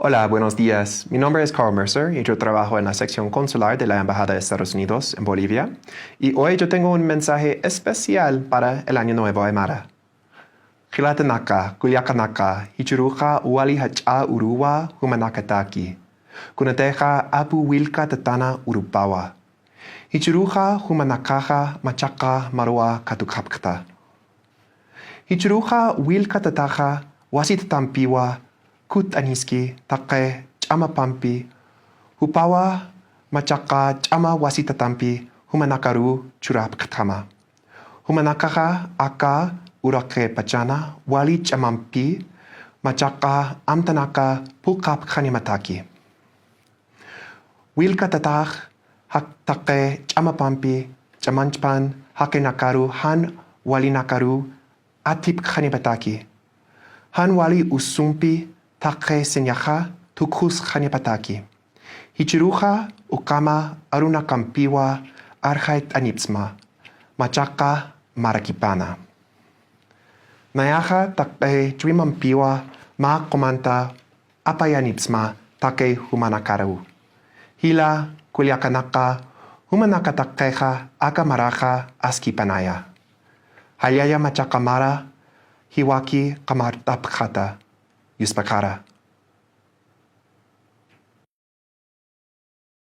Hola, buenos días. Mi nombre es Carl Mercer y yo trabajo en la sección consular de la Embajada de Estados Unidos en Bolivia. Y hoy yo tengo un mensaje especial para el Año Nuevo Aymara. Xilatanaka, Culiacanaka, Hichiruja, Uali Hacha Uruwa, Humanakataki. Kunateja Apu Wilka Tatana Urupawa. Hichiruja, Humanakaja, Machaka, Marua, Katukapkata. Hichiruja, Wilka Tataja, Wasitatampiwa, Kut aniski, take, chama pampi, hupawa, machaka, chama wasitatampi, humanakaru, churap katama. Humanakaha, aka, urake pachana, wali chamampi, machaka, amtanaka, pulkap khanimataki. Wilka tatach, hak take, chama pampi, chamanchpan, hake nakaru, han wali nakaru, atip khanibataki. Han wali usumpi, take senyaha tukus khanyapataki. Hichiruja ukama aruna kampiwa arhait anipsma. Machaka marakipana. Nayaha take chwimampiwa ma komanta apayanipsma take humanakaru. Hila kuliakanaka humanakatakeja akamaraja askipanaya. Halyaya machakamara hiwaki kamartapkhata. Yuspakara.